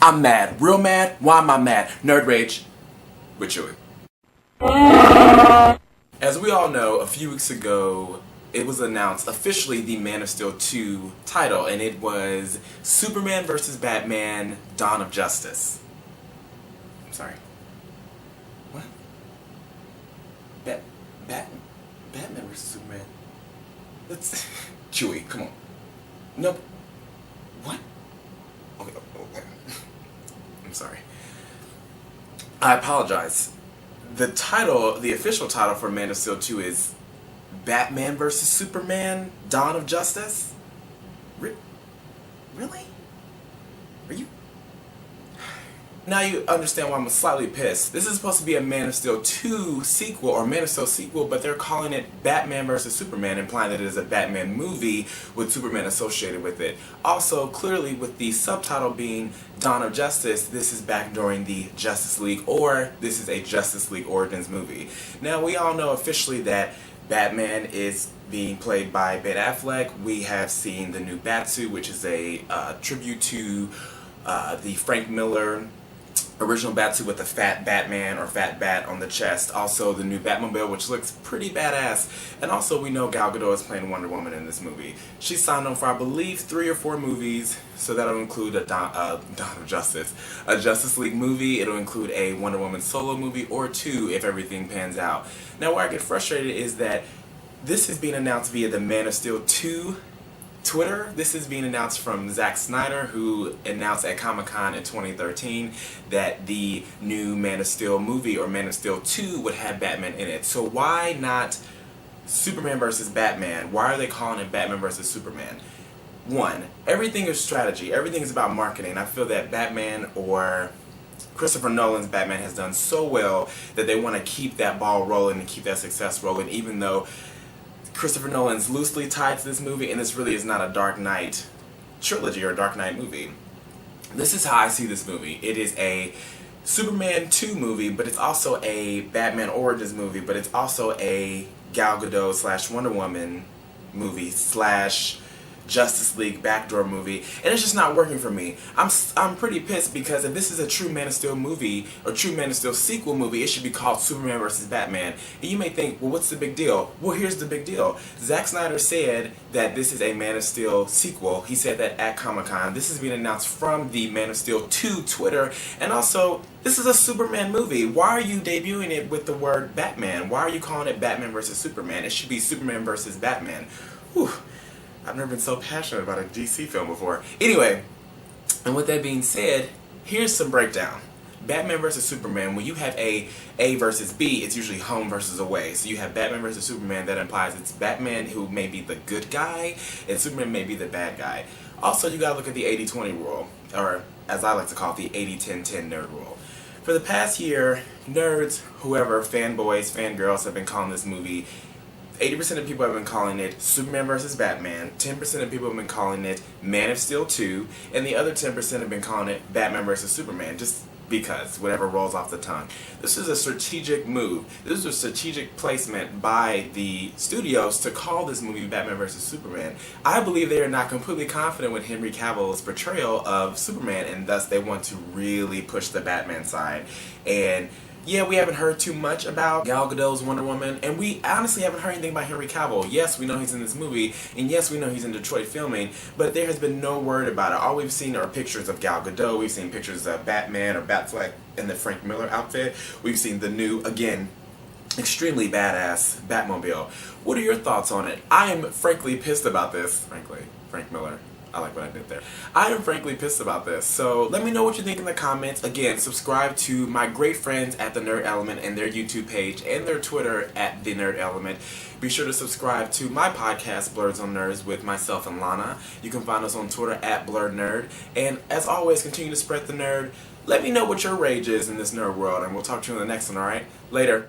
I'm mad. Real mad? Why am I mad? Nerd Rage with Chewy. As we all know, a few weeks ago, it was announced officially the Man of Steel 2 title, and it was Superman vs. Batman: Dawn of Justice. I'm sorry. What? Batman vs. Superman? That's... Chewy, come on. Nope. What? Okay. I'm sorry. I apologize. The title, the official title for Man of Steel 2 is Batman vs. Superman: Dawn of Justice? Really? Are you... Now you understand why I'm slightly pissed. This is supposed to be a Man of Steel 2 sequel, or Man of Steel sequel, but they're calling it Batman vs. Superman, implying that it is a Batman movie with Superman associated with it. Also, clearly with the subtitle being Dawn of Justice, this is back during the Justice League, or this is a Justice League Origins movie. Now, we all know officially that Batman is being played by Ben Affleck. We have seen the new Batsuit, which is a tribute to the Frank Miller original Batsuit with the fat Batman or fat bat on the chest. Also the new Batmobile, which looks pretty badass. And also we know Gal Gadot is playing Wonder Woman in this movie. She's signed on for, I believe, 3 or 4 movies. So that'll include a Dawn of Justice, a Justice League movie. It'll include a Wonder Woman solo movie, or 2 if everything pans out. Now where I get frustrated is that this is being announced via the Man of Steel 2 Twitter. This is being announced from Zack Snyder, who announced at Comic-Con in 2013 that the new Man of Steel movie, or Man of Steel 2, would have Batman in it. So why not Superman versus Batman? Why are they calling it Batman versus Superman? One, everything is strategy. Everything is about marketing. I feel that Batman, or Christopher Nolan's Batman, has done so well that they want to keep that ball rolling and keep that success rolling, even though Christopher Nolan's loosely tied to this movie, and this really is not a Dark Knight trilogy or a Dark Knight movie. This is how I see this movie. It is a Superman 2 movie, but it's also a Batman Origins movie, but it's also a Gal Gadot / Wonder Woman movie / Justice League backdoor movie, and it's just not working for me. I'm pretty pissed, because if this is a true Man of Steel movie, or true Man of Steel sequel movie, it should be called Superman vs. Batman. And you may think, well, what's the big deal? Well, here's the big deal. Zack Snyder said that this is a Man of Steel sequel. He said that at Comic-Con. This is being announced from the Man of Steel 2 Twitter, and also, this is a Superman movie. Why are you debuting it with the word Batman? Why are you calling it Batman vs. Superman? It should be Superman vs. Batman. Whew. I've never been so passionate about a DC film before. Anyway, and with that being said, here's some breakdown. Batman vs. Superman, when you have A versus B, it's usually home versus away. So you have Batman vs. Superman, that implies it's Batman who may be the good guy, and Superman may be the bad guy. Also, you gotta look at the 80-20 rule, or as I like to call it, the 80-10-10 nerd rule. For the past year, nerds, whoever, fanboys, fangirls have been calling this movie, 80% of people have been calling it Superman vs. Batman, 10% of people have been calling it Man of Steel 2, and the other 10% have been calling it Batman vs. Superman, just because, whatever rolls off the tongue. This is a strategic move. This is a strategic placement by the studios to call this movie Batman vs. Superman. I believe they are not completely confident with Henry Cavill's portrayal of Superman, and thus they want to really push the Batman side. And yeah, we haven't heard too much about Gal Gadot's Wonder Woman, and we honestly haven't heard anything about Henry Cavill. Yes, we know he's in this movie, and yes, we know he's in Detroit filming, but there has been no word about it. All we've seen are pictures of Gal Gadot. We've seen pictures of Batman or Batfleck in the Frank Miller outfit. We've seen the new, again, extremely badass Batmobile. What are your thoughts on it? I am frankly pissed about this. Frankly, Frank Miller. I like what I did there. I am frankly pissed about this. So let me know what you think in the comments. Again, subscribe to my great friends at The Nerd Element and their YouTube page and their Twitter at The Nerd Element. Be sure to subscribe to my podcast, Blerds on Nerds, with myself and Lana. You can find us on Twitter at BlerdNerd. And as always, continue to spread the nerd. Let me know what your rage is in this nerd world, and we'll talk to you in the next one, alright? Later.